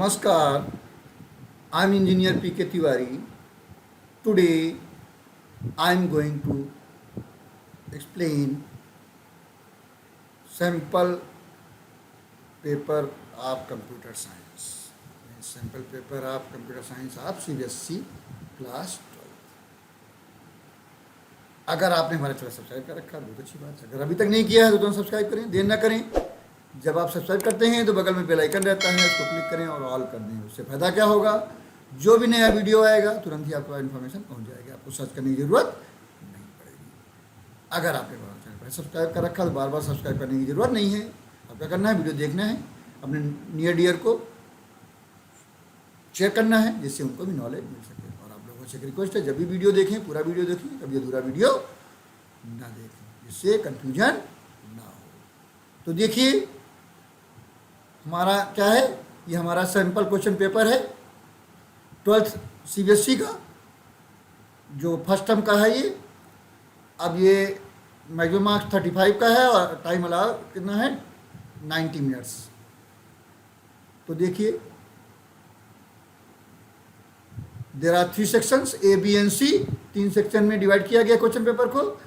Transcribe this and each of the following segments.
Namaskar, I am Engineer P.K. Tiwari. Today I am going to explain sample paper of computer science. Sample paper of computer science of CBSE class 12। अगर आपने हमारा channel subscribe कर रखा है बहुत अच्छी बात है। अगर अभी तक नहीं किया है तो तुरंत सब्सक्राइब करें, देर ना करें। जब आप सब्सक्राइब करते हैं तो बगल में बेल आइकन रहता है, उसको क्लिक करें और ऑल कर दें। उससे फ़ायदा क्या होगा, जो भी नया वीडियो आएगा तुरंत ही आपको इन्फॉर्मेशन पहुंच जाएगी, आपको सर्च करने की ज़रूरत नहीं पड़ेगी। अगर आपने हमारे चैनल पर सब्सक्राइब कर रखा है तो बार बार सब्सक्राइब करने की ज़रूरत नहीं है। अब क्या करना है, वीडियो देखना है, अपने नियर डियर को शेयर करना है जिससे उनको भी नॉलेज मिल सके। और आप लोगों से एक रिक्वेस्ट है, जब भी वीडियो देखें पूरा वीडियो देखें, कभी अधूरा वीडियो ना देखें, जिससे कन्फ्यूजन ना हो। तो देखिए हमारा क्या है, ये हमारा सैम्पल क्वेश्चन पेपर है 12th CBSE का, जो फर्स्ट टर्म का है ये। अब ये मैक्सिमम मार्क्स 35 का है और टाइम अलाउ कितना है 90 मिनट्स। तो देखिए there are 3 sections A, B and C। 3 section में डिवाइड किया गया क्वेश्चन पेपर को।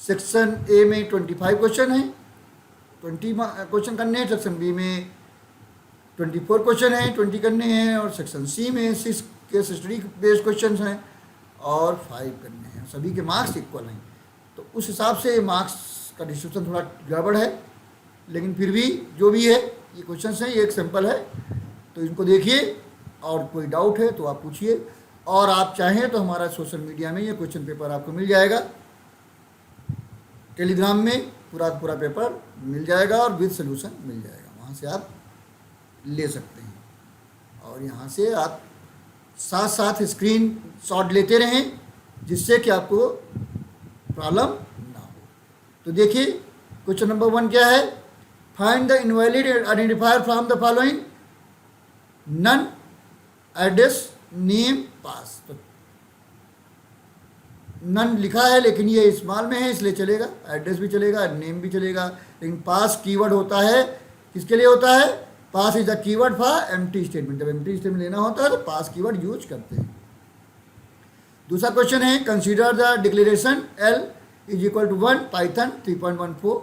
सेक्शन A में 25 क्वेश्चन है, 20 क्वेश्चन करने हैं। सेक्शन B में 24 क्वेश्चन हैं, 20 करने हैं। और सेक्शन C में 6 केस स्टडी बेस्ड क्वेश्चन हैं और 5 करने हैं। सभी के मार्क्स इक्वल हैं, तो उस हिसाब से मार्क्स का डिस्ट्रीब्यूशन थोड़ा गड़बड़ है, लेकिन फिर भी जो भी है ये क्वेश्चन हैं, ये एक सैम्पल है। तो इनको देखिए और कोई डाउट है तो आप पूछिए। और आप चाहें तो हमारा सोशल मीडिया में ये क्वेश्चन पेपर आपको मिल जाएगा, टेलीग्राम में पूरा पेपर मिल जाएगा और विद सोल्यूशन मिल जाएगा, वहाँ से आप ले सकते हैं। और यहाँ से आप साथ साथ स्क्रीन शॉट लेते रहें, जिससे कि आपको प्रॉब्लम ना हो। तो देखिए क्वेश्चन नंबर 1 क्या है, find the invalid identifier from the following, none, address, name, pass. तो नन लिखा है लेकिन ये स्मॉल में है इसलिए चलेगा, एड्रेस भी चलेगा, नेम भी चलेगा, लेकिन पास कीवर्ड होता है किसके लिए होता है, pass is the keyword for empty statement. जब एम्प्टी स्टेटमेंट लेना होता है तो पास कीवर्ड यूज करते हैं। दूसरा क्वेश्चन है, consider the declaration L is equal to 1 Python 3.14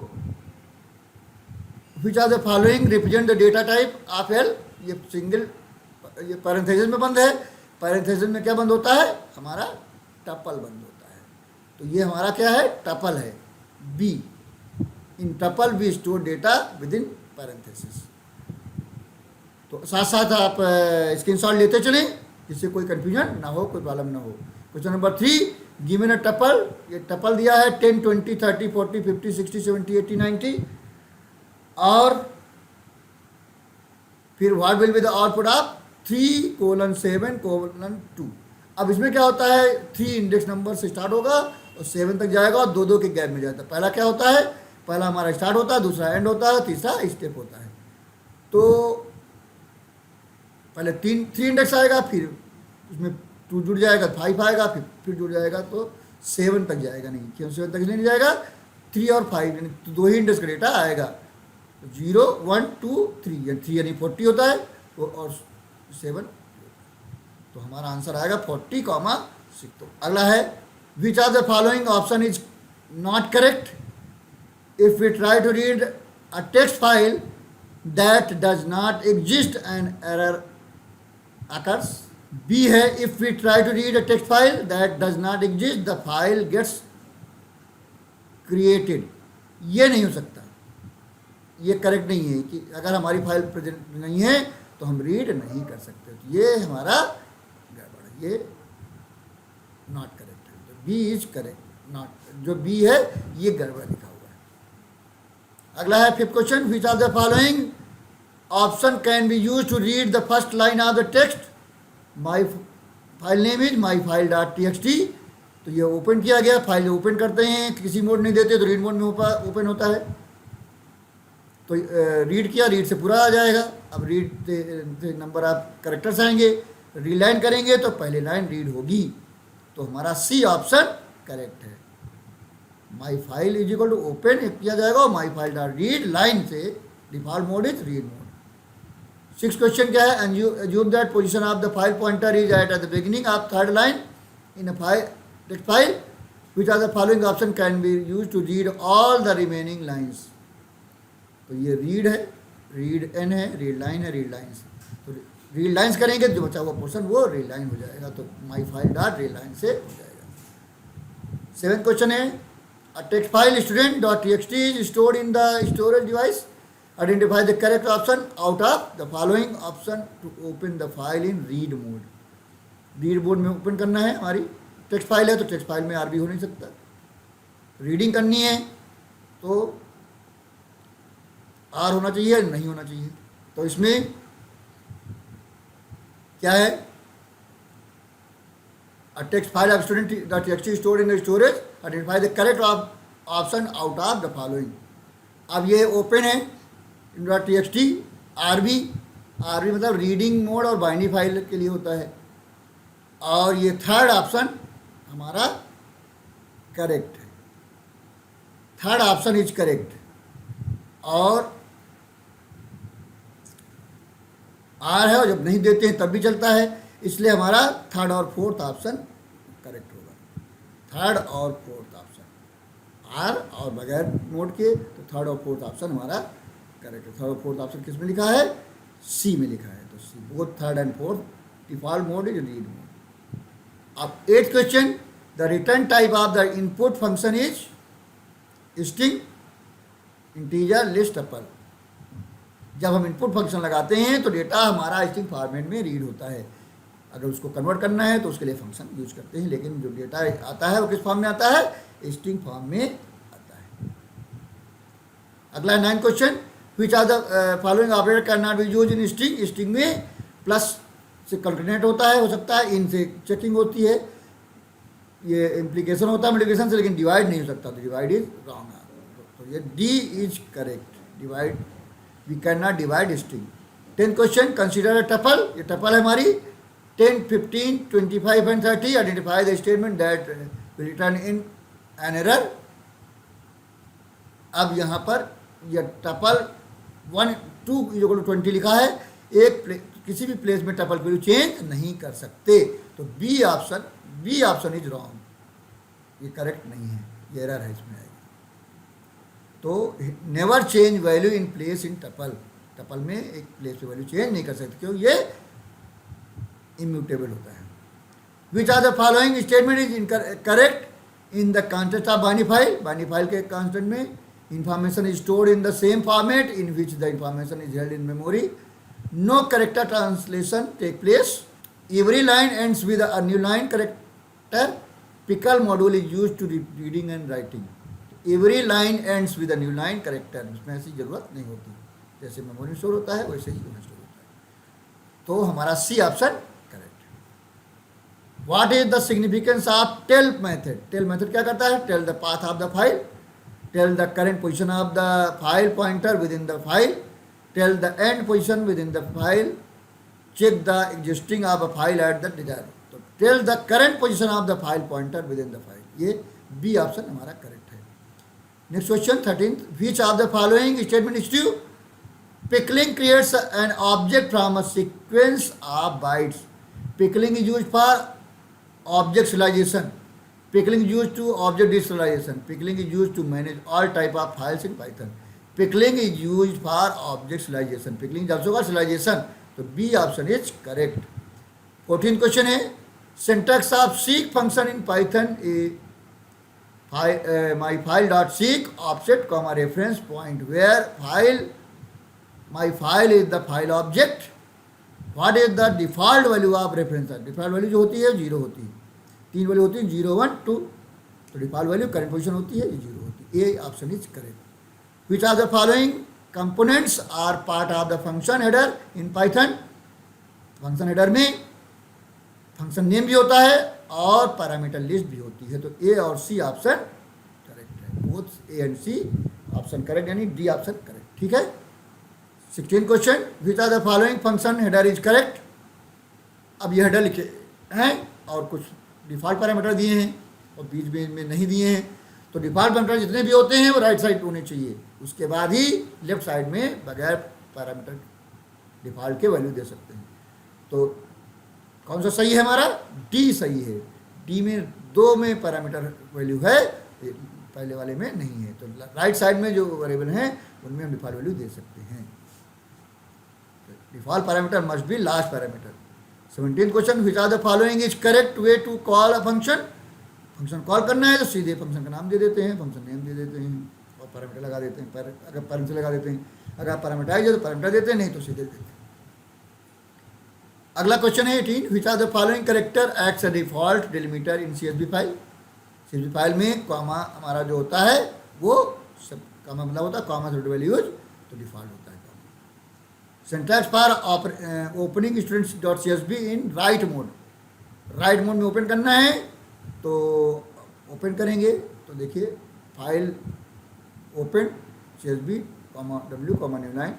which are the following represent the data type of L। ये सिंगल, ये पैरेंथेसिस में बंद है। पैरेंथेसिस में क्या बंद होता है, हमारा टपल बंद होता है। तो ये हमारा क्या है, टपल है B। In tuple we store data with in parenthesis. तो साथ साथ आप स्क्रीनशॉट लेते चलें, जिससे कोई कन्फ्यूजन ना हो, कोई प्रॉब्लम ना हो। Question number 3, given a tuple. ये टपल दिया है 10, 20, 30, 40, 50, 60, 70, 80, 90। और फिर what will be the output of 3:7:2। अब इसमें क्या होता है, 3 इंडेक्स नंबर से स्टार्ट होगा और 7 तक जाएगा और 2 के गैप में जाता है। पहला क्या होता है, पहला हमारा स्टार्ट होता है, दूसरा एंड होता है, तीसरा स्टेप होता है। तो पहले 3 इंडेक्स आएगा, फिर उसमें 2 जुड़ जाएगा, 5 आएगा, फिर जुड़ जाएगा तो 7 तक जाएगा नहीं। क्यों 7 तक नहीं जाएगा, 3 और 5 यानी 2 ही इंडेक्स का डेटा आएगा। 0, 1, 2, 3 यानी 40 होता है और 7। तो हमारा आंसर आएगा 40,6। तो अगला है, which are the following option is not correct if we try to read a text file that does not exist and error occurs। B है, if we try to read a text file that does not exist the file gets created। ये नहीं हो सकता, ये correct नहीं है कि अगर हमारी फाइल प्रेजेंट नहीं है तो हम रीड नहीं कर सकते। तो ये हमारा गड़बड़ है, ये नॉट करेक्ट है। तो B इज करेक्ट, नॉट, जो B है ये गड़बड़ लिखा हुआ है। अगला है 5th question, which are the following option can be use to read the first line of the text. My file name is my file .txt। तो ये ओपन किया गया, फाइल ओपन करते हैं, किसी मोड नहीं देते तो रीड मोड में ओपन होता है। तो रीड किया, रीड से पूरा आ जाएगा। अब रीड से नंबर ऑफ कैरेक्टर्स आएंगे, रीलाइन करेंगे तो पहले लाइन रीड होगी। तो हमारा C ऑप्शन करेक्ट है। My file is equal to open किया जाएगा और माई फाइल .रीड लाइन से default mode is read mode. 6 question क्या है, assume that position of the file pointer is at the beginning of third line in a file text file, which are the following option can be used to read all the remaining lines. तो ये read है, read N है, read line है, read lines. तो read lines करेंगे जो बचा हुआ पोर्शन वो रीड लाइन हो जाएगा, तो माई फाइल डॉट रीड लाइन से हो जाएगा. 7 क्वेश्चन है, a text file student.txt is stored in the storage device. Identify the correct option out of the following option to open the file in read mode. Read mode में open करना है, हमारी text file है तो text file में RB हो नहीं सकता. रीडिंग करनी है तो आर होना चाहिए, नहीं होना चाहिए. तो इसमें क्या है, a text file of student.txt is stored in the storage. Identify the correct option out of the following. अब ये ओपन है .txt, आरबी मतलब रीडिंग मोड और बाइनरी फाइल के लिए होता है, और ये थर्ड ऑप्शन हमारा करेक्ट है. थर्ड ऑप्शन इज करेक्ट, और आर है और जब नहीं देते हैं तब भी चलता है, इसलिए हमारा थर्ड और फोर्थ ऑप्शन करेक्ट होगा. थर्ड और फोर्थ ऑप्शन आर और बगैर नोट के, तो थर्ड और फोर्थ ऑप्शन हमारा करेक्ट है. थर्ड और फोर्थ ऑप्शन किस में लिखा है, सी में लिखा है. तो C, both third and fourth default mode is read mode. अब 8th question, the return type of the input function is string, integer, list, tuple. जब हम इनपुट फंक्शन लगाते हैं तो डेटा हमारा स्ट्रिंग फॉर्मेट में रीड होता है. अगर उसको कन्वर्ट करना है तो उसके लिए फंक्शन यूज करते हैं, लेकिन जो डेटा आता है वो किस फॉर्म में आता है, स्ट्रिंग फॉर्म में आता है. अगला 9th question, which are the following operator can not be use in string. String में प्लस से कंकेटेनेट होता है, हो सकता है इन से चेकिंग होती है, ये इम्प्लीकेशन होता है मल्टीप्लिकेशन से, लेकिन डिवाइड नहीं हो सकता, तो डिवाइड इज रॉन्ग. तो ये D is correct. Divide, we can not divide string. 10th question, consider a tuple. ये टपल है हमारी 10, 15, 25 and 30. Identify the statement that will return in an error. अब यहाँ पर यह टपल 1, 2 = 20 लिखा है. किसी भी प्लेस में टपल वैल्यू चेंज नहीं कर सकते, तो बी ऑप्शन इज रॉन्ग. ये करेक्ट नहीं है, ये एरर है इसमें आएगी. तो never change value in place in tuple. Tuple में एक प्लेस पे वैल्यू चेंज नहीं कर सकते, क्यों, ये इम्यूटेबल होता है. Which are the following statement is correct in the context of binary file. Binary file के कॉन्टेक्स्ट में information is stored in the same format in which the information is held in memory. No character translation take place. Every line ends with a new line character. Pickle module is use to reading and writing. Every line ends with a new line character, इसमें ऐसी जरूरत नहीं होती. जैसे memory store होता है वैसे ही unit store होता है. तो हमारा सी ऑप्शन करेक्ट है. What is the significance of tell method. Tell method क्या करता है, tell the path of the file, tell the current position of the file pointer with in the file, tell the end position with in the file, check the existing of a file at the desire. तो tell the current position of the file pointer with in the file, ये B option हमारा correct है. Next question 13th, which of the following statement is true. Pickling creates an object from a sequence of bytes. Pickling is used for object serialization. Pickling is used to object deserialization. Pickling is used to manage all type of files in Python. Pickling is used for object serialization. Pickling is also for serialization. So B option is correct. 14th question है, syntax of seek function in Python is my file.seek offset comma reference point where my file is the file object. What is the default value of reference? Default value जो होती है 0 होती है. 3 value होती है 0, 1, 2. तो default value current position होती है, ये 0 होती है. A option is correct. Which are the following components are part of the function header in Python. Function header में फंक्शन नेम भी होता है और पैरामीटर लिस्ट भी होती है. तो ए और सी ऑप्शन करेक्ट है. Both A and C option correct, यानी डी ऑप्शन करेक्ट. ठीक है. 16th question, which are the following function header is correct. अब ये हेडर लिखे हैं और कुछ डिफॉल्ट पैरामीटर दिए हैं और बीच में नहीं दिए हैं. तो डिफॉल्ट पैरामीटर जितने भी होते हैं वो राइट साइड होने चाहिए, उसके बाद ही लेफ्ट साइड में बगैर पैरामीटर डिफ़ॉल्ट के वैल्यू दे सकते हैं। तो कौन सा सही है हमारा? डी सही है। डी में 2 में पैरामीटर वैल्यू है, पहले वाले में नहीं है। तो राइट साइड में जो वेरिएबल हैं उनमें हम डिफ़ॉल्ट वैल्यू दे सकते हैं। Default parameter must be last parameter. 17th question, which are the following is correct way to call a function. Function call करना है तो सीधे फंक्शन का नाम दे देते हैं, फंक्शन नेम दे देते हैं और पैरामीटर लगा देते हैं। अगर पैरामीटर लगा देते हैं, अगर पैरामीटराइज है तो पैरामीटर देते हैं, नहीं तो सीधे देते हैं। अगला क्वेश्चन है 18, which are the following character acts a default delimiter in CSV file. CSV file में कॉमा हमारा जो होता है वो सब कॉमा मतलब होता है कॉमा से वैल्यूज, तो डिफॉल्ट होता है। Syntax for opening students.csv in write mode. Write mode में ओपन करना है तो ओपन करेंगे तो देखिए file open CSV w new line.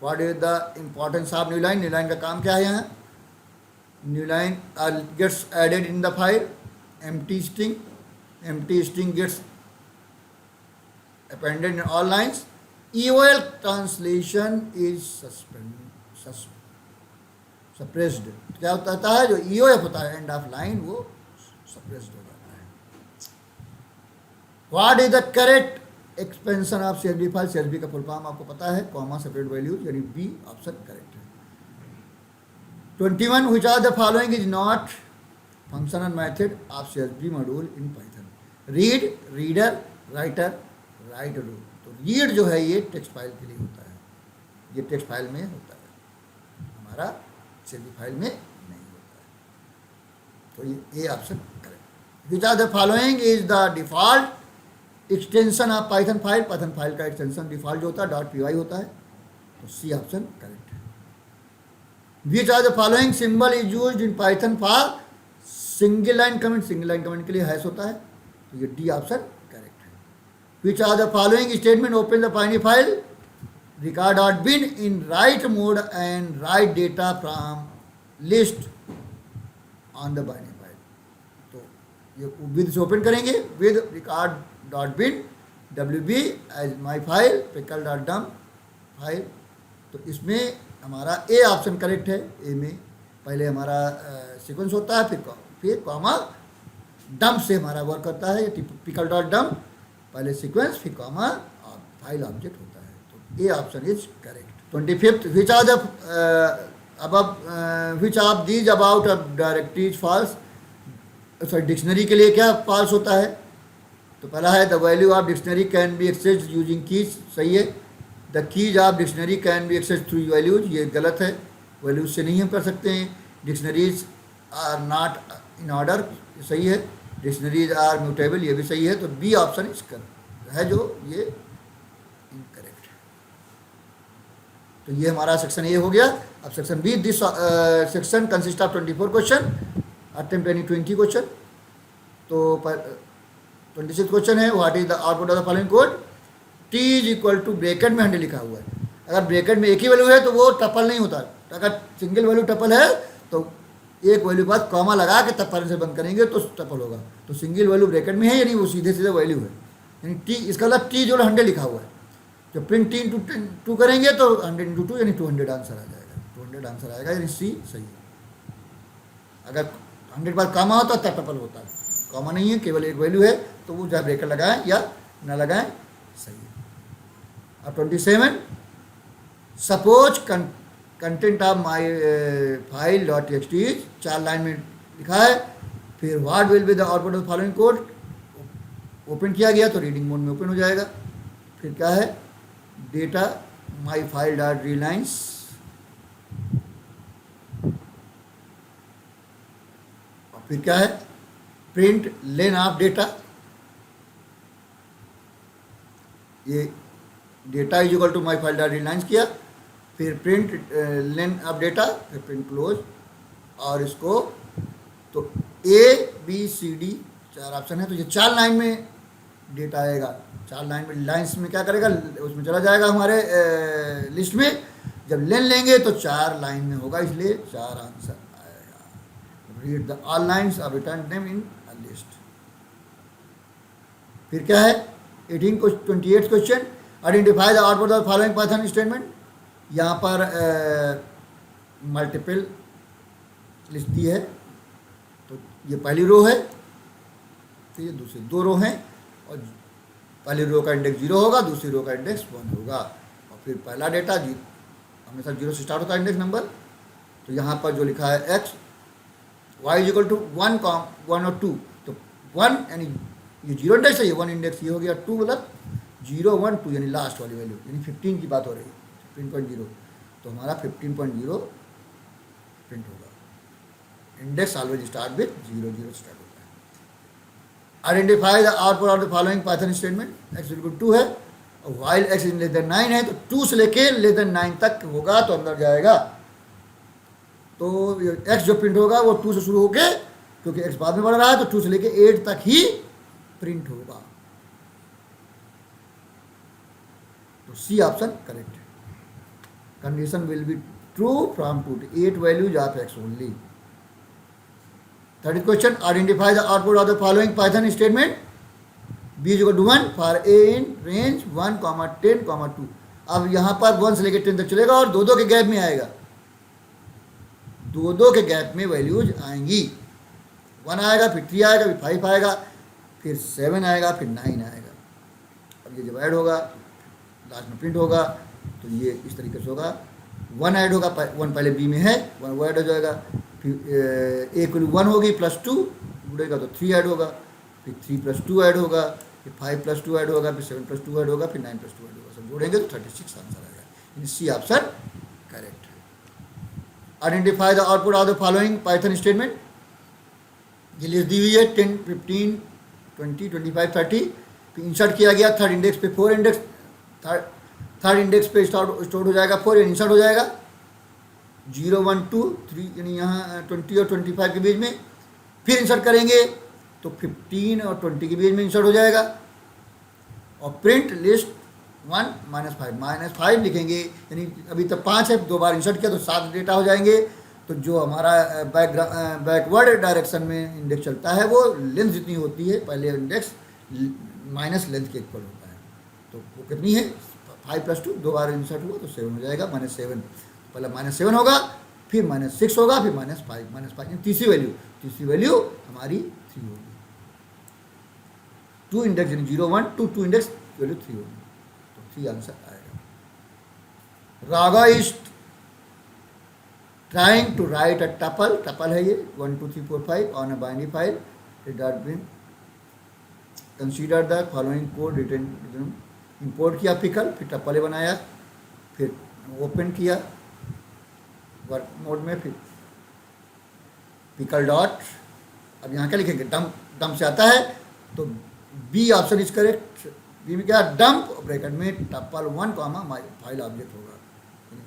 What is the importance of new line? New line का काम क्या है? यहाँ new line gets added in the file. empty string gets appended in all lines. EOL translation is suppressed। क्या होता है? जो EOF होता है एंड ऑफ लाइन वो सप्रेस्ड हो जाता है। What is the correct expansion of CSV file? CSV का फुल फॉर्म आपको पता है, कॉमा सेपरेट वैल्यूज, यानी बी ऑप्शन करेक्ट है। 21, which are the following is not functional method of CSV module in Python? Read, reader, writer, write row. तो read जो है ये टेक्स्ट फाइल के लिए होता है, ये टेक्स्ट फाइल में होता है, हमारा CSV फाइल में नहीं होता है। तो ये option correct. Which are the following is the default extension of Python file? Python file का एक्सटेंशन डिफॉल्ट जो होता है .py होता है, तो सी ऑप्शन करेक्ट है। Which are the following symbol is used in Python for single line comment? Single line comment के लिए हैश होता है, तो ये डी ऑप्शन करेक्ट है। Which are the following statement open the binary file record.bin in write mode and write data from list on the binary file? तो ये with से ओपन करेंगे, with record.bin wb as my file pickle.dump file. तो इसमें हमारा A option correct है। ए में पहले हमारा सीक्वेंस होता है, फिर कॉमा डंप से हमारा वर्क करता है। pickle.dump पहले सीक्वेंस फिर कॉमा और फाइल ऑब्जेक्ट होता है, तो A option is correct. 25th, which are the which of these about a directory is false? Sorry, dictionary के लिए क्या फॉल्स होता है? तो पहला है the value of dictionary can be accessed using keys, सही है। The keys of dictionary can be accessed through values, ये गलत है, वैल्यूज से नहीं हम कर सकते हैं। Dictionaries are not in order, सही है। डिक्शनरीज आर म्यूटेबल, ये भी सही है। तो बी ऑप्शन इसका है जो ये इनकरेक्ट है। तो ये हमारा सेक्शन ए हो गया। अब section B, this section consist of 24 question, attempt any 20 question. तो 26 क्वेश्चन है, what is the output of the following code? T is equal to bracket में 100 लिखा हुआ है। अगर ब्रैकेट में एक ही वैल्यू है तो वो टपल नहीं होता। अगर सिंगल वैल्यू टपल है तो एक वैल्यू के बाद कॉमा लगा के तब पैरेंथेसिस बंद करेंगे तो टपल होगा। तो सिंगल वैल्यू ब्रैकेट में है, यानी वो सीधे सीधे वैल्यू है, यानी टी, इसका मतलब टी जो 100 लिखा हुआ है। जब प्रिंट टी इंटू 2 करेंगे तो 100 इंटू 2 यानी 200 आंसर आ जाएगा। 200 आंसर आएगा, यानी सी सही है। अगर 100 बाद कॉमा होता है तब टपल होता है, कॉमा नहीं है, केवल एक वैल्यू है, तो वो चाहे ब्रैकेट लगाएं या ना लगाएं, सही है। अब 27, suppose content of my file dot text is, 4 line में लिखा है। फिर what will be the output of following code? Open किया गया तो रीडिंग मोड में ओपन हो जाएगा। फिर क्या है? Data my file dot read lines, और फिर क्या है? प्रिंट लेन ऑफ डेटा, ये data is equal to my file dot read lines किया, फिर प्रिंट लेन ऑफ डेटा, फिर प्रिंट क्लोज, और इसको तो A B C D 4 option है। तो ये 4 लाइन में डेटा आएगा। 4 लाइन में, लाइन्स में क्या करेगा? उसमें चला जाएगा हमारे लिस्ट में। जब लेन लेंगे तो 4 लाइन में होगा, इसलिए 4 आंसर आएगा। Read the all lines of return name in a list. फिर क्या है? 28 question, identify the output of following Python statement. यहाँ पर मल्टीपल लिस्ट दी है, तो ये पहली रो है, तो ये दूसरी दो रो हैं, और पहली रो का इंडेक्स 0 होगा, दूसरी रो का इंडेक्स 1 होगा, और फिर पहला डेटा हमेशा 0 से स्टार्ट होता है इंडेक्स नंबर। तो यहाँ पर जो लिखा है x y is equal to 1 और 2, तो 1 यानी ये 0 इंडेक्स है, ये 1 इंडेक्स, ये हो गया 2 मतलब 0 1 2 यानी लास्ट वाली वैल्यू, यानी 15 की बात हो रही है, 15.0, तो हमारा 15.0 प्रिंट होगा। Index always start with 0 0 start होता है। Identify the output of the following Python statement, x equal to 2 है, और while x is less than 9 है, तो 2 से लेके लेस देन 9 तक होगा तो अंदर जाएगा। तो x जो प्रिंट होगा वो 2 से शुरू होके, क्योंकि x बाद में बढ़ रहा है, तो 2 से लेके 8 तक ही प्रिंट होगा। तो सी ऑप्शन करेक्ट है। Condition will be true from 2 to 8 values of x only. Third question, identify the output of the following Python statement, b equal to 1 for a in range 1, 10, 2। अब यहाँ पर 1 से लेकर 10 तक चलेगा और दो के गैप में आएगा, दो के गैप में वैल्यूज आएंगी। 1 आएगा, फिर 3 आएगा, फिर 5 आएगा, फिर 7 आएगा, फिर 9 आएगा। अब ये जब ऐड होगा, लास्ट में प्रिंट होगा, तो ये इस तरीके से होगा। 1 ऐड होगा, 1 पहले बी में है, 1 वो ऐड हो जाएगा, फिर ए इक्वल 1 होगी प्लस 2 जुड़ेगा तो 3 ऐड होगा, फिर 3 + 2 ऐड होगा, फिर 5 + 2 ऐड होगा, फिर 7 + 2 ऐड होगा, फिर 9 + 2 ऐड होगा, सब जोड़ेंगे तो 36 आंसर आएगा। सी ऑप्शन करेक्ट है। Identify the output of the following Python statement, ये लिस्ट दी हुई है 10, 15, 20, 25, 30, फिर इंसर्ट किया गया थर्ड इंडेक्स पे, 4 इंडेक्स, थर्ड इंडेक्स पे स्टोर हो जाएगा 4, यानी इंसर्ट हो जाएगा 0 1 2 3, यानी यहाँ 20 और 25 के बीच में, फिर इंसर्ट करेंगे तो 15 और 20 के बीच में इंसर्ट हो जाएगा, और प्रिंट लिस्ट 1 -5 लिखेंगे, यानी अभी तक 5 है, 2 बार इंसर्ट किया तो 7 डेटा हो जाएंगे। तो जो हमारा बैकवर्ड डायरेक्शन में इंडेक्स चलता है वो लेंथ जितनी होती है, पहले इंडेक्स माइनस लेंथ के इक्वल होता है, तो वो कितनी है 5 + 2, 2 बार इंसर्ट हुआ तो 7 हो जाएगा, -7, पहले -7 होगा, फिर -6 होगा, फिर -5, तीसरी वैल्यू हमारी 3 होगी। 2 इंडेक्स यानी 0 1 2, 2 इंडेक्स वैल्यू 3 होगी, तो 3 आंसर आएगा। Raga is trying to write a tuple है ये 1 2 3 4 5 on a binary file, it had been consider the following code written, import किया पिकल, फिर टपल बनाया, फिर ओपन किया वर्क मोड में, फिर पिकल डॉट, अब यहाँ क्या लिखेंगे, डंप से आता है, तो B option is correct. B में क्या, डंप ब्रैकेट में टपल 1 फाइल ऑब्जेक्ट होगा,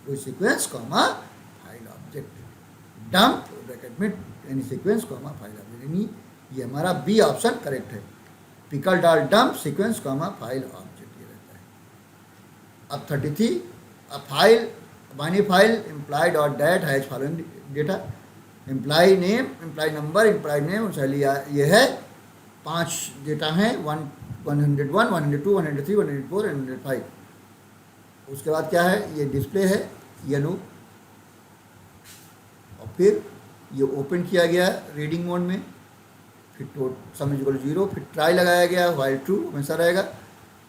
कोई sequence file object, dump bracket में एनी सीक्वेंस फाइल ऑब्जेक्ट, यानी ये हमारा बी ऑप्शन करेक्ट है। Pickle dot dump sequence file object ये रहता है। अब 33, a file binary file employee dot dat has following data, employee name, employee number, employee name, चलिए ये है 5 डेटा हैं, 101, 102, 103, 104, 105। उसके बाद क्या है, ये डिस्प्ले है येलो, और फिर ये ओपन किया गया रीडिंग मोड में, फिर सम इज इक्वल टू 0, फिर ट्राई लगाया गया, वाइल ट्रू हमेशा रहेगा,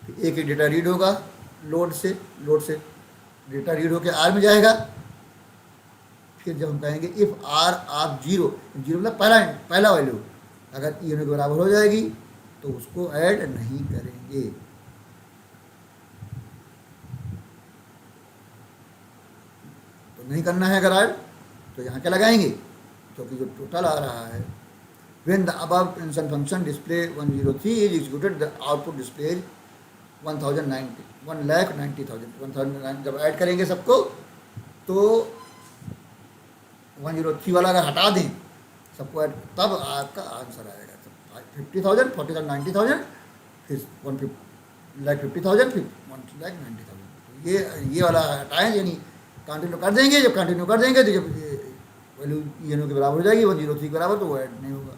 फिर एक डेटा रीड होगा लोड से डेटा रीड होकर आर में जाएगा, फिर जब हम कहेंगे इफ़ आर ऑफ 0 मतलब पहला वैल्यू अगर ई के बराबर हो जाएगी तो उसको ऐड नहीं करेंगे। तो नहीं करना है अगर ऐड, तो यहाँ क्या लगाएंगे, क्योंकि जो टोटल आ रहा है, when the above mentioned function display 103 is executed, the output displays 1,90,000 जब ऐड करेंगे सबको तो 103 वाला अगर हटा दें सबको ऐड, तब आपका आंसर आएगा 50,000, 40,000, 90,000, फिर 1,50,000, फिर 1,90,000। ये वाला हटाएं, यानी कंटिन्यू कर देंगे, जब कंटिन्यू कर देंगे तो जब वैल्यू के बराबर हो जाएगी 103 के बराबर, तो वो ऐड नहीं होगा,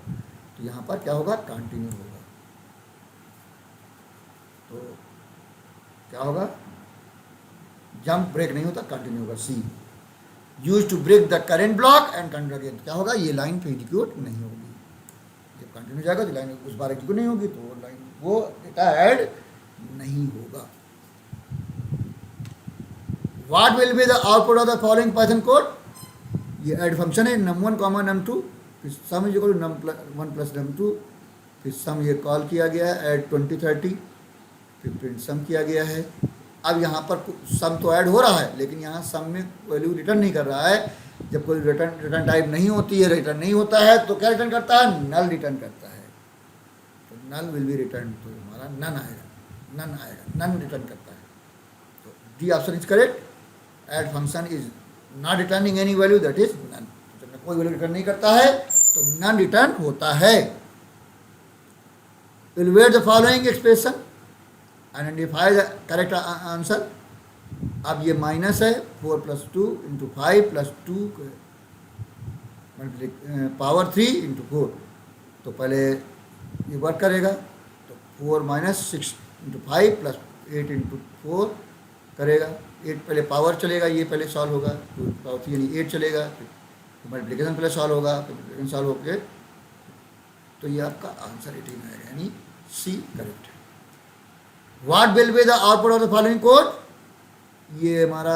तो यहाँ पर क्या होगा, कंटिन्यू होगा। तो क्या होगा, जंप ब्रेक नहीं होता, कंटिन्यू होगा C. Use to break the current block and continue again. क्या होगा, ये लाइन फिर एग्जीक्यूट नहीं होगी। जब कंटिन्यू जाएगा तो लाइन उस बार एग्जीक्यूट नहीं होगी, तो वो लाइन वो डेटा ऐड नहीं होगा। What will be the output of the following Python code. ये ऐड फंक्शन है, num1 कॉमा num2, फिर sum is equal to num1 plus num2, फिर सम ये कॉल किया गया है ऐड 20 30, फिर प्रिंट सम किया गया है। अब यहाँ पर सम तो ऐड हो रहा है, लेकिन यहाँ सम में वैल्यू रिटर्न नहीं कर रहा है। जब कोई रिटर्न टाइप नहीं होती है, रिटर्न नहीं होता है, तो क्या रिटर्न करता है, नल रिटर्न करता है। तो नल विल बी रिटर्न, तो हमारा नन आएगा, नन आएगा, नन रिटर्न करता है। तो D option is correct. Add function is not returning any value, that is none. जब कोई वैल्यू रिटर्न नहीं करता है तो नन रिटर्न होता है। Evaluate the following expression, identify the correct answer. अब ये माइनस है, 4 plus 2 into 5 plus 2 power 3 into 4। तो पहले ये वर्क करेगा, तो 4 माइनस 6 इंटू 5 प्लस 8 इंटू 4 करेगा। 8 पहले पावर चलेगा, ये पहले सॉल्व होगा, 2 पावर 3 यानी 8 चलेगा, फिर मल्टीप्लिकेशन पहले सॉल्व होगा, फिर मल्टीप्लिकेशन सॉल्व होकर, तो ये आपका आंसर 18 आएगा, यानी सी करेक्ट है। What will be the output of the following code. ये हमारा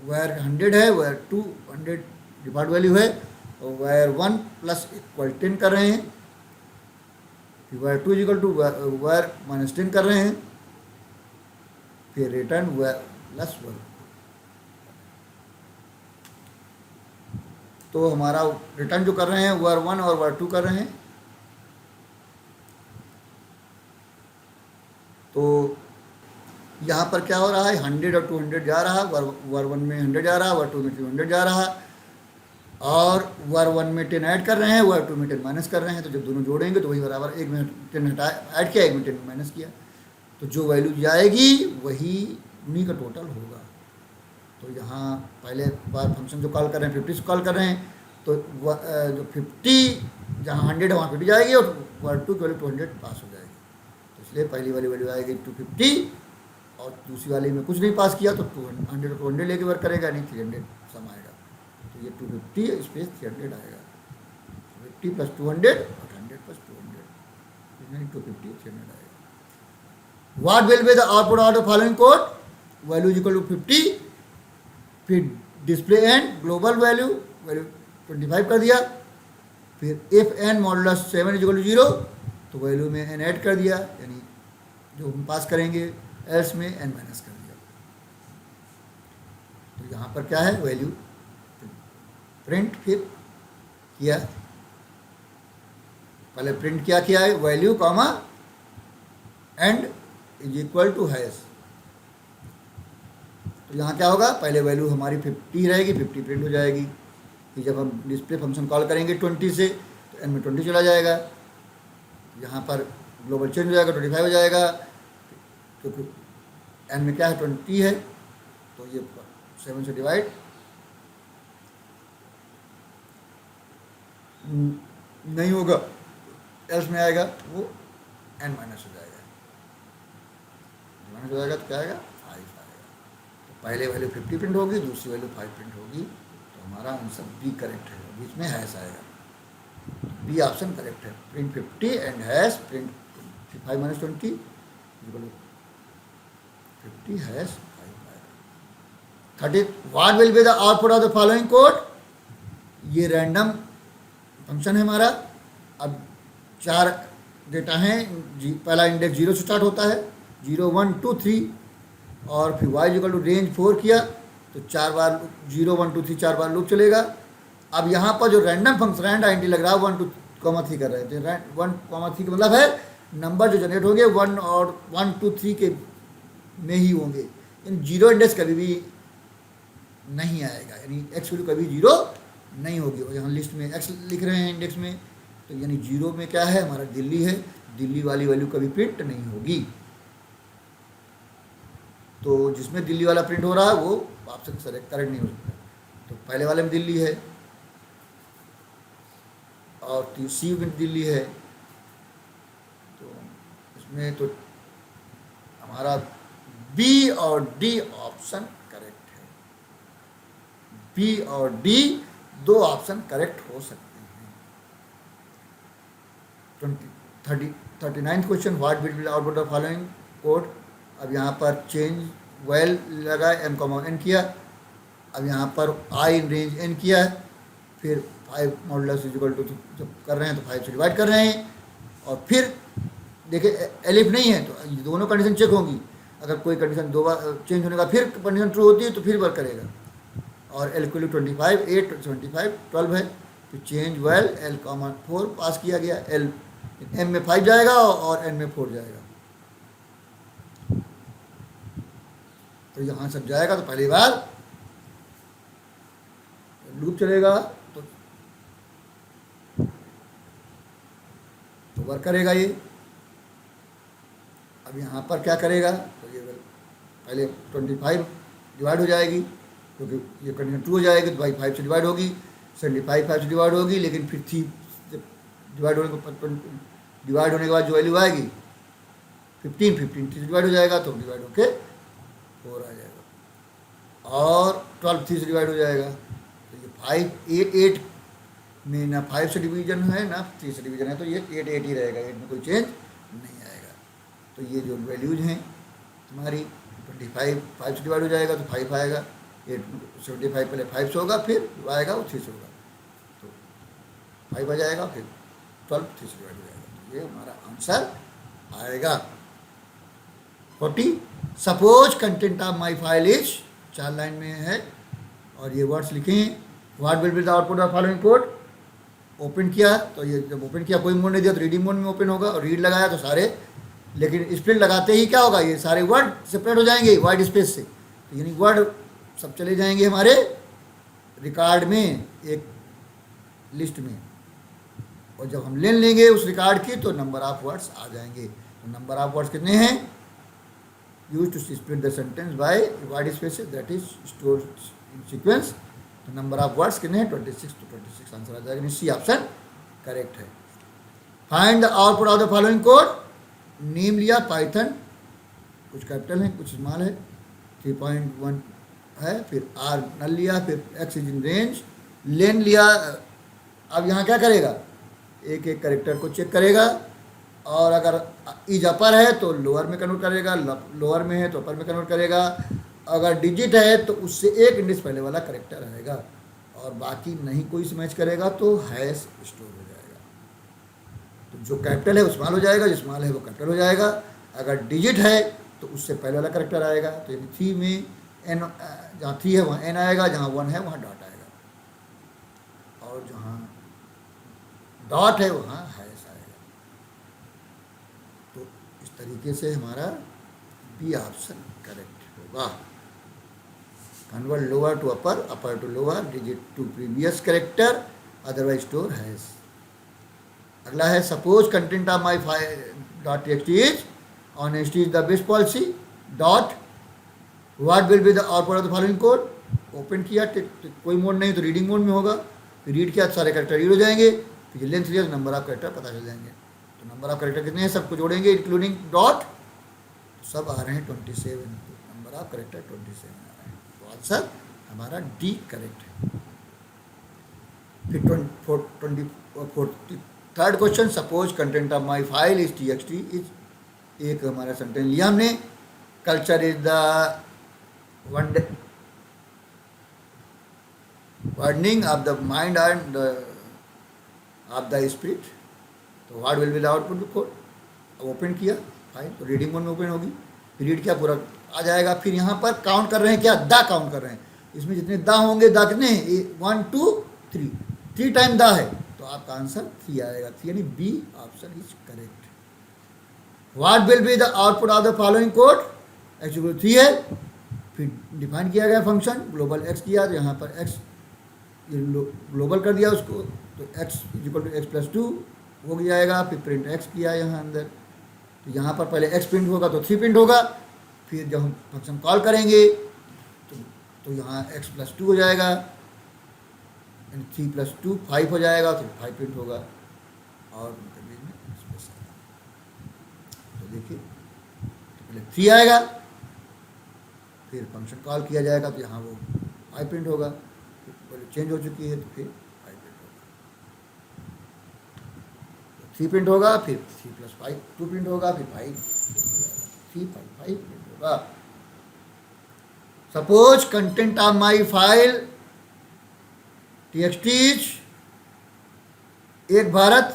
वायर 100 है, वायर 2 100 डिफॉल्ट वैल्यू है, और वायर 1 प्लस इक्वल 10 कर रहे हैं, फिर wire 2 equal to wire minus 10 कर रहे हैं, फिर रिटर्न वायर प्लस 1। तो हमारा रिटर्न जो कर रहे हैं वायर 1 और वायर 2 कर रहे हैं। तो यहाँ पर क्या हो रहा है, 100 और 200 जा रहा है, वर 1 में 100 जा रहा है, वर 2 में 200 जा रहा है, और वर 1 में 10 ऐड कर रहे हैं, वर 2 में 10 माइनस कर रहे हैं। तो जब दोनों जोड़ेंगे तो वही बराबर, एक में 10 हटा ऐड किया, एक में 10 माइनस किया, तो जो वैल्यू जाएगी वही उन्हीं का टोटल होगा। तो यहाँ पहले बार फंक्शन जो कॉल कर रहे हैं 50 से कॉल कर रहे हैं, तो जो 50 जहाँ 100 है वहाँ 50 जाएगी, और वर 2 की वैल्यू 200 पास हो जाएगी। तो इसलिए पहली वाली वैल्यू आएगी 250, और दूसरी वाली में कुछ नहीं पास किया तो 200 200 लेके वर्क करेगा, नहीं 300 सम आएगा। तो ये 250 स्पेस 300 आएगा, 50 प्लस 200 और 100 प्लस 200, यानी 250 300 आएगा। What will be the output of the following code. Value is equal to 50, फिर डिस्प्ले एंड ग्लोबल वैल्यू 25 कर दिया, फिर if N modulus 7 is equal to 0, तो वैल्यू में एन ऐड कर दिया, यानी जो हम पास करेंगे एल्स में एन माइनस कर दिया। तो यहाँ पर क्या है, वैल्यू प्रिंट फिर किया, पहले प्रिंट क्या किया है, value comma end is equal to hash. तो यहाँ क्या होगा, पहले वैल्यू हमारी 50 रहेगी, 50 प्रिंट हो जाएगी, कि जब हम डिस्प्ले फंक्शन कॉल करेंगे 20 से, तो एन में 20 चला जाएगा, यहाँ पर ग्लोबल चेंज हो जाएगा, 25 हो जाएगा, क्योंकि एन में क्या है 20 है, तो ये 7 से डिवाइड नहीं होगा, एल्स में आएगा वो एन माइनस हो जाएगा, माइनस हो जाएगा तो क्या आएगा 5 आएगा। तो पहले वैल्यू 50 प्रिंट होगी, दूसरी वैल्यू 5 प्रिंट होगी, तो हमारा आंसर बी करेक्ट है, बीच में हैश आएगा, बी ऑप्शन करेक्ट है। Print 50 and hash print 5 minus 20 50 hash 5 आएगा। 30 what will be the output of the following code. ये रैंडम फंक्शन है हमारा। अब 4 डेटा हैं, पहला इंडेक्स 0 से स्टार्ट होता है, 0 1 2 3, और फिर y इक्वल टू रेंज 4 किया तो 4 बार 0 1 2 3 4 बार लूप चलेगा। अब यहाँ पर जो रैंडम फंक्शन रैंड आइडेंटिटी लग रहा है 1 2 3 कर रहे थे, 1 3 का मतलब है नंबर जो जनरेट होंगे 1 और 1 2 3 के में ही होंगे, यानी 0 इंडेक्स कभी भी नहीं आएगा, यानी एक्स वैल्यू कभी 0 नहीं होगी। और यहाँ लिस्ट में एक्स लिख रहे हैं इंडेक्स में, तो यानी 0 में क्या है हमारा दिल्ली है, दिल्ली वाली वैल्यू कभी प्रिंट नहीं होगी। तो जिसमें दिल्ली वाला प्रिंट हो रहा है वो आपसे करेक्ट नहीं हो सकता। तो पहले वाले में दिल्ली है और सी में दिल्ली है, तो इसमें तो हमारा बी और डी ऑप्शन करेक्ट है। बी और डी दो ऑप्शन करेक्ट हो सकते हैं। 39th question, what will be the output of following code. अब यहाँ पर चेंज वेल लगा, एम कॉमा एन किया, अब यहाँ पर आई इन रेंज एन किया है, फिर 5 मॉडुलस इज इक्वल टू, जब कर रहे हैं तो 5 से डिवाइड कर रहे हैं, और फिर देखिए एलिफ नहीं है तो ये दोनों कंडीशन चेक होंगी। अगर कोई कंडीशन दो बार चेंज होने का फिर कंडीशन ट्रू होती है तो फिर वर्क करेगा। और एल इक्वल टू 25, 8 75 12 है, तो चेंज वेल एल कॉमा 4 पास किया गया, एल एम में 5 जाएगा और एन में 4 जाएगा, तो यहाँ सब जाएगा। तो पहली बार लूप चलेगा तो वर्क करेगा ये। अब यहाँ पर क्या करेगा, तो ये पहले 25 डिवाइड हो जाएगी, क्योंकि ये कंडीशन ट्रू हो जाएगी तो भाई 5 से डिवाइड होगी, 75 5 से डिवाइड होगी, लेकिन फिर 3 जब डिवाइड होने के बाद जो वैल्यू आएगी 15 3 से डिवाइड हो जाएगा, तो डिवाइड होके 4 आ जाएगा, और 12 3 से डिवाइड हो जाएगा। तो ये 5 8 में ना 5 से डिवीजन है ना 3 से डिवीजन है, तो ये 8 8 ही रहेगा, 8 में कोई चेंज नहीं आएगा। तो ये जो वैल्यूज हैं हमारी 25 5 से डिवाइड हो जाएगा तो 5 आएगा, 75 पहले 5 से होगा, फिर आएगा वो 3 से होगा, तो 5 आ जाएगा, फिर 12 3 से डिवाइड हो जाएगा, तो ये हमारा आंसर आएगा। 40, suppose content of my file is, 4 line में है और ये वर्ड्स लिखे हैं, what will be the output of following code. Open किया तो ये जब ओपन किया कोई मोड नहीं दिया तो रीडिंग मोड में ओपन होगा, और रीड लगाया तो सारे, लेकिन स्प्लिट लगाते ही क्या होगा, ये सारे वर्ड सेपरेट हो जाएंगे वाइट स्पेस से, तो यानी वर्ड सब चले जाएंगे हमारे रिकॉर्ड में एक लिस्ट में, और जब हम लेन लेंगे उस रिकॉर्ड की तो नंबर ऑफ वर्ड्स आ जाएंगे। तो नंबर ऑफ वर्ड्स कितने हैं, use to split the sentence by white space that is stored in sequence. तो नंबर ऑफ वर्ड्स कितने हैं, 26, तो 26 आंसर आ जाएगा, सी ऑप्शन करेक्ट है। Find the output of the following code. Name लिया पाइथन, कुछ कैपिटल है कुछ स्मॉल है, 3.1 है, फिर आर नल लिया, फिर एक्स इज इन रेंज, लेन लिया। अब यहाँ क्या करेगा, एक एक कैरेक्टर को चेक करेगा, और अगर इज अपर है तो लोअर में कन्वर्ट करेगा, लोअर में है तो अपर में कन्वर्ट करेगा, अगर डिजिट है तो उससे एक इंडेक्स पहले वाला कैरेक्टर आएगा, और बाकी नहीं कोई मैच करेगा तो हैश स्टोर हो जाएगा। तो जो कैपिटल है वो स्मॉल हो जाएगा, जो स्मॉल है वो कैपिटल हो जाएगा, अगर डिजिट है तो उससे पहले वाला कैरेक्टर आएगा। तो यानी 3 में एन, जहाँ 3 है वहाँ एन आएगा, जहाँ 1 है वहाँ डॉट आएगा, और जहाँ डॉट है वहाँ हैश आएगा। तो इस तरीके से हमारा बी ऑप्शन करेक्ट होगा। Convert lower to upper, upper to lower, digit to previous character, otherwise store hash. अगला है suppose content of my file dot text is, honesty is the best policy, dot what will be the output of the following code. Open किया कोई mode नहीं तो reading mode में होगा, फिर read किया तो सारे कैरेक्टर रीड हो जाएंगे, फिर लेंथ लिया तो नंबर ऑफ कैरेक्टर पता चल जाएंगे। तो नंबर ऑफ कैरेक्टर कितने हैं सबको जोड़ेंगे इंक्लूडिंग डॉट, सब आ रहे हैं 27, तो नंबर ऑफ कैरेक्टर 27 आ रहे हैं, तो आंसर हमारा डी करेक्ट है। फिर 43rd question, suppose content of my file is txt is, एक हमारा सेंटेंस लिया हमने, culture is the widening of the mind and of the spirit. तो what will be the output code. Open किया file तो reading mode में open होगी, फिर रीड किया पूरा आ जाएगा। फिर यहाँ पर काउंट कर रहे हैं क्या, दा काउंट कर रहे हैं, इसमें जितने दा होंगे, दा कितने हैं 1 2 3, 3 टाइम दा है, तो आपका आंसर 3 आएगा, यानी B option is correct. What will be the output of the following code, actually 3 है, फिर डिफाइन किया गया फंक्शन ग्लोबल एक्स किया, तो यहाँ पर एक्स ग्लोबल कर दिया उसको, तो x equal to X plus 2 हो जाएगा, फिर प्रिंट x किया यहाँ अंदर, तो यहाँ पर पहले x प्रिंट होगा तो 3 प्रिंट होगा, फिर जब हम फंक्शन कॉल करेंगे तो यहाँ x प्लस 2 हो जाएगा, 3 प्लस 2 5 हो जाएगा, तो 5 प्रिंट होगा, और तो देखिए पहले 3 आएगा, फिर फंक्शन कॉल किया जाएगा तो यहाँ वो 5 प्रिंट होगा, फिर वैल्यू चेंज हो चुकी है तो फिर 5 प्रिंट होगा, 3 प्रिंट होगा, फिर 3 + 5 2 प्रिंट होगा, फिर 5 3 5 5 प्रिंट होगा। Suppose content of my file txt is एक भारत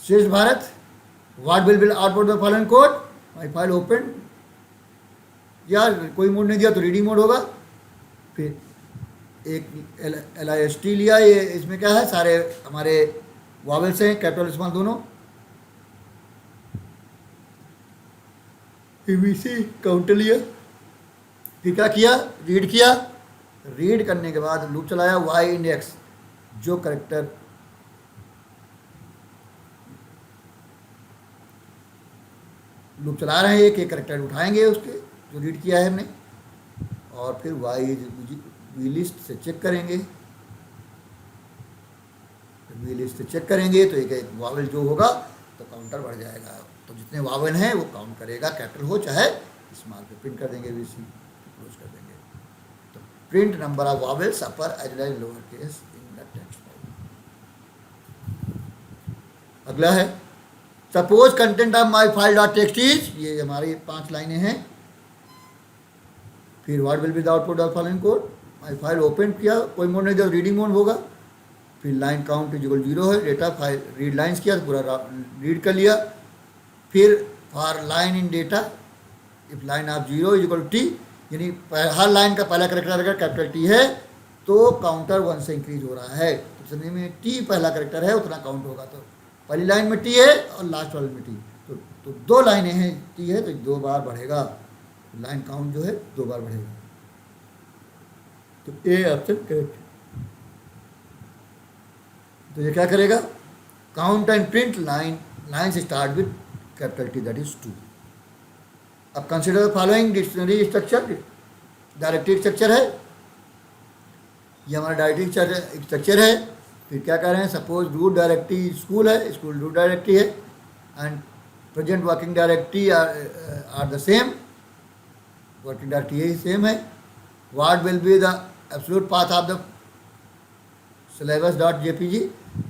श्रेष्ठ Bharat, what will B output the following code, my file open, या कोई मोड नहीं दिया तो रीडिंग मोड होगा। फिर एक LIST लिया, ये इसमें क्या है, सारे हमारे वावल्स हैं, कैपिटल स्मॉल दोनों। ABC काउंटर लिया, फिर क्या किया, रीड किया, रीड करने के बाद लूप चलाया, y इंडेक्स जो करेक्टर लूप चला रहे हैं, एक एक करेक्टर उठाएंगे उसके जो रीड किया है हमने, और फिर वी लिस्ट से चेक करेंगे, वी लिस्ट से चेक करेंगे तो एक एक वावल जो होगा तो काउंटर बढ़ जाएगा, तो जितने वावल हैं वो काउंट करेगा, कैपिटल हो चाहे स्मॉल पे प्रिंट कर देंगे, VC क्लोज कर देंगे। तो print number of vowels upper as well as lower case in the text file. अगला है suppose content of my file dot text is, ये हमारी 5 लाइनें हैं। फिर what will be the output of following code, my file open किया, कोई mode नहीं दिया रीडिंग मोड होगा। फिर लाइन काउंट इज इक्वल 0 है, डेटा फाइल रीड लाइन्स किया तो पूरा रीड कर लिया। फिर for line in data if line of 0 is equal T, यानी हर लाइन का पहला करेक्टर अगर कैपिटल T है तो काउंटर 1 से इंक्रीज हो रहा है, तो समझने में T पहला करेक्टर है उतना काउंट होगा, तो पहली लाइन में T है और लास्ट वाले में T, तो 2 लाइनें हैं T है तो 2 बार बढ़ेगा, लाइन काउंट जो है 2 बार बढ़ेगा, तो A ऑप्शन करेक्ट है। तो ये क्या करेगा, काउंट एंड प्रिंट लाइन से start with capital T that is 2। अब consider the following dictionary structure, directory structure है, ये हमारा डायरेक्टरी स्ट्रक्चर है। फिर क्या कर रहे हैं, सपोज रूट डायरेक्टरी स्कूल है, स्कूल रूट डायरेक्टरी है, and present working directory are the same, working directory यही सेम है। What will be the absolute path of the syllabus dot JPG,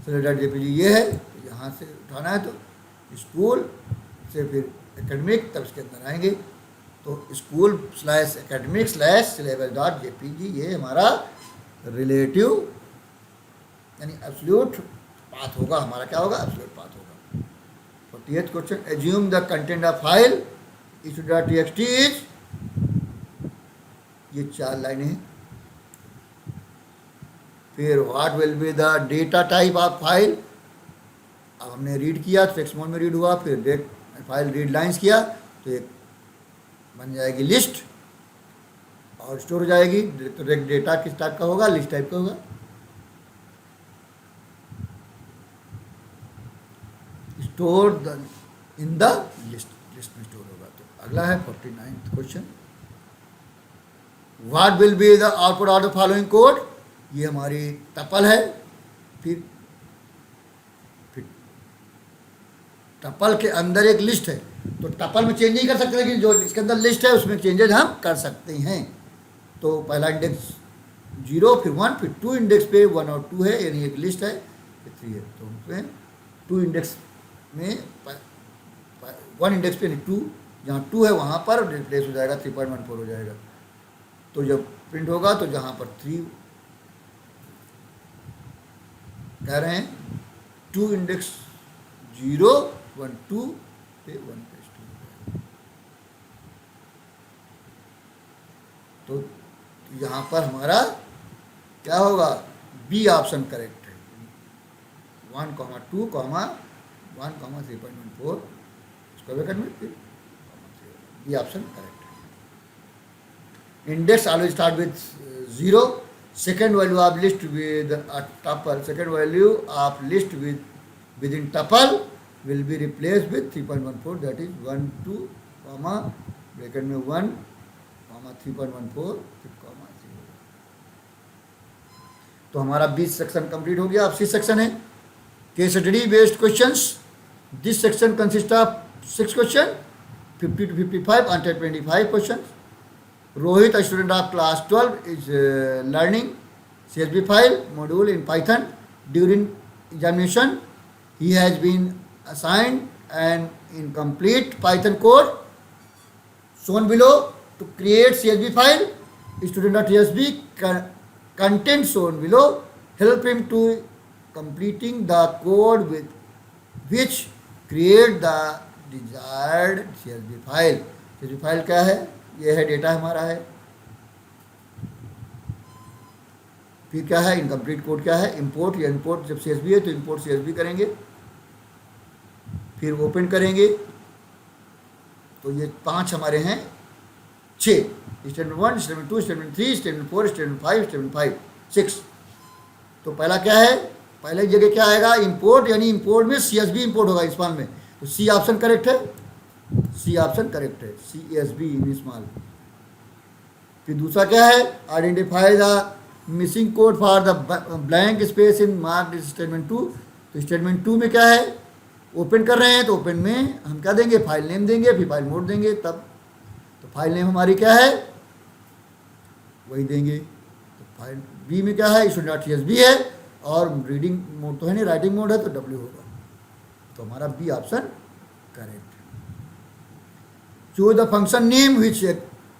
syllabus dot JPG ये है, यहाँ से उठाना है तो स्कूल से फिर एकेडमिक, तब इसके अंदर आएंगे तो school / academic / syllabus dot JPG, ये हमारा रिलेटिव यानी एब्सोल्यूट पाथ होगा, हमारा क्या होगा, एब्सोल्यूट पाथ होगा। 48th question, assume the content of file issue.txt is, ये 4 लाइनें हैं। फिर what will be the data type of file, अब हमने रीड किया तो टेक्स्ट मोड में रीड हुआ, फिर फाइल रीड लाइन्स किया तो एक बन जाएगी लिस्ट और स्टोर हो जाएगी, तो डेटा किस टाइप का होगा, लिस्ट टाइप का होगा। स्टोर इन द लिस्ट में स्टोर होगा। तो अगला है 49th question, what will be the output of the following code, ये हमारी टपल है। फिर टपल के अंदर एक लिस्ट है, तो टपल में चेंज नहीं कर सकते, लेकिन जो इसके अंदर लिस्ट है उसमें चेंजेज हम कर सकते हैं। तो पहला इंडेक्स 0, फिर 1, फिर 2 इंडेक्स पे 1 और 2 है, यानी एक लिस्ट है, फिर 3 है, तो उसमें 2 इंडेक्स में 1 इंडेक्स पे 2, जहाँ 2 है वहाँ पर रिप्लेस हो जाएगा, 3.14 हो जाएगा। तो जब प्रिंट होगा तो जहाँ पर 3 कह रहे हैं 2 इंडेक्स 0 1 2 पे 1 पेस्ट हो जाएगा, तो यहाँ पर हमारा क्या होगा, बी ऑप्शन करेक्ट है। 1, 2, 1, 3.14 इसको भी करना, फिर बी ऑप्शन करेक्ट है। Index always start with 0, second value of list with tuple, second value of list within tuple will be replaced with 3.14, that is 1 2 comma bracket में 1 comma 3.14 फिर comma 0। तो हमारा 20 सेक्शन कंप्लीट हो गया। अब 6 section है, case study based questions. This section consist of 6 question, 50 to 55 until 25 question. Rohit, a student of class 12, is learning CSV file module in Python. During examination, he has been assigned an incomplete Python code shown below. To create CSV file, student.csv content shown below help him to completing the code with which create the desired CSV file. CSV file क्या है? ये है data हमारा है. फिर क्या है? Incomplete code क्या है? इंपोर्ट. या इंपोर्ट जब CSV है तो इंपोर्ट CSV करेंगे, फिर ओपन करेंगे. तो ये 5 हमारे हैं, 6 statement 1, statement 2, statement 3, statement 4, statement 5, statement 5, 6. तो पहला क्या है? पहले जगह क्या आएगा? इंपोर्ट, यानी इंपोर्ट में CSV इंपोर्ट होगा स्मॉल में. तो सी ऑप्शन करेक्ट है. सी ऑप्शन करेक्ट है. CSV in small. फिर दूसरा क्या है? Identify the missing code for the blank space in mark statement 2. तो स्टेटमेंट 2 में क्या है? ओपन कर रहे हैं तो ओपन में हम क्या देंगे? फाइल नेम देंगे, फिर फाइल मोड देंगे तब. तो फाइल नेम हमारी क्या है? वही देंगे. तो फाइल बी में क्या है? student.csv है और रीडिंग मोड तो है नहीं, राइटिंग मोड है तो W होगा. तो हमारा B option correct. Choose the function name which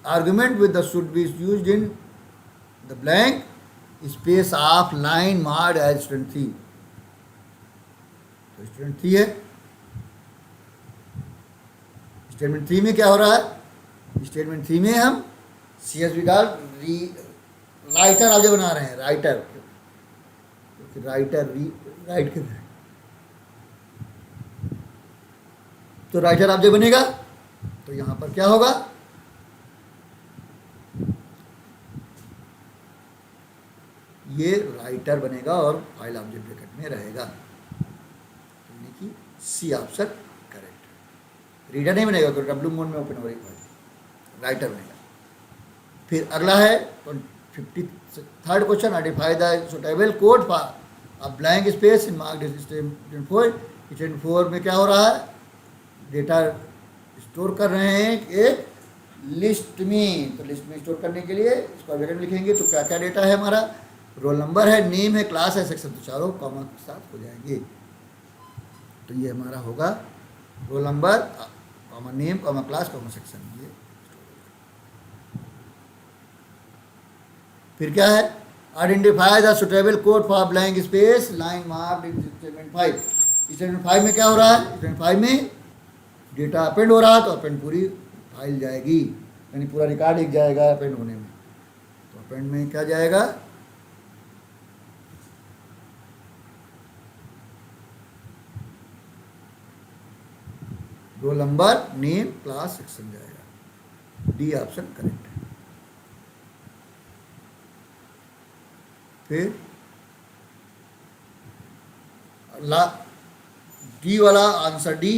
argument with the should be used in the blank space of line marked as student 3. तो स्टूडेंट 3 है. स्टेटमेंट 3 में क्या हो रहा है? स्टेटमेंट 3 में हम CSV डाल राइटर आगे बना रहे हैं. राइटर राइट कर रहे हैं. तो राइटर ऑब्जेक्ट बनेगा. तो यहां पर क्या होगा? ये राइटर बनेगा और फाइल ऑब्जेक्ट ब्रैकेट में रहेगा. यानी कि सी ऑप्शन करेक्ट. रीडर नहीं बनेगा तो W मोड में ओपन हो रही फाइल, राइटर बनेगा. फिर अगला है 53rd question. Identify the suitable code for a blank space in mark statement 4. Statement 4 में क्या हो रहा है? डेटा स्टोर कर रहे हैं एक लिस्ट में. तो लिस्ट में स्टोर करने के लिए इसको ब्रैकेट में लिखेंगे. तो क्या क्या डेटा है हमारा? रोल नंबर है, नेम है, क्लास है, सेक्शन. तो चारों कॉमा के साथ हो जाएंगे. तो ये हमारा होगा roll number comma name comma class comma section. ये फिर क्या है? Identify the suitable code for blank space line marked in statement 5. Statement 5 में क्या हो रहा है? स्टेटमेंट 5 में डेटा अपेंड हो रहा है तो अपेंड पूरी फाइल जाएगी, यानी पूरा रिकॉर्ड लिख जाएगा अपेंड होने में. तो अपेंड में क्या जाएगा? Roll number, name, class, section जाएगा. डी ऑप्शन करेक्ट है. फिर डी वाला आंसर डी,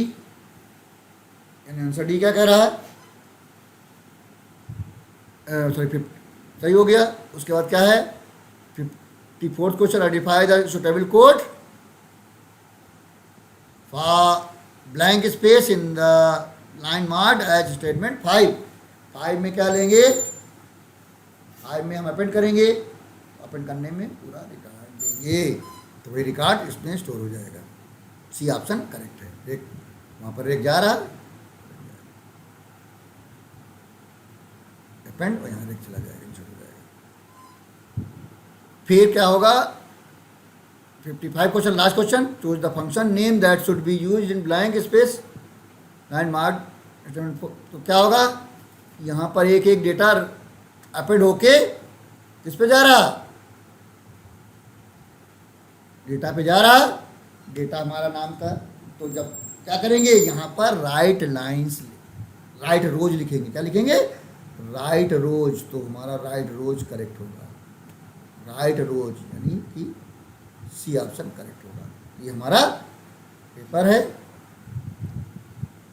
यानी आंसर डी क्या कह रहा है? सॉरी, सही हो गया. उसके बाद क्या है? 54th question. Identify the suitable code for blank space in the line marked as statement 5. 5 में क्या लेंगे? 5 में हम अपेंड करेंगे. अपेंड करने में पूरा रिकॉर्ड देंगे तो वही रिकॉर्ड इसमें स्टोर हो जाएगा. सी ऑप्शन करेक्ट है. रेक वहाँ पर रेक जा रहा अपेंड और यहाँ रेक चला जाएगा, इंसर्ट हो जाएगा. फिर क्या होगा? 55 question, last question. Choose the function name that should be used in blank space line marked. तो क्या होगा? यहाँ पर एक एक डेटा अपेंड होके किस पे जा रहा? डेटा पे जा रहा. डेटा हमारा नाम था. तो जब क्या करेंगे? यहाँ पर राइट लाइन्स, राइट रोज लिखेंगे. क्या लिखेंगे? राइट रोज. तो हमारा राइट रोज करेक्ट होगा. राइट रोज यानी कि सी ऑप्शन करेक्ट होगा. ये हमारा पेपर है.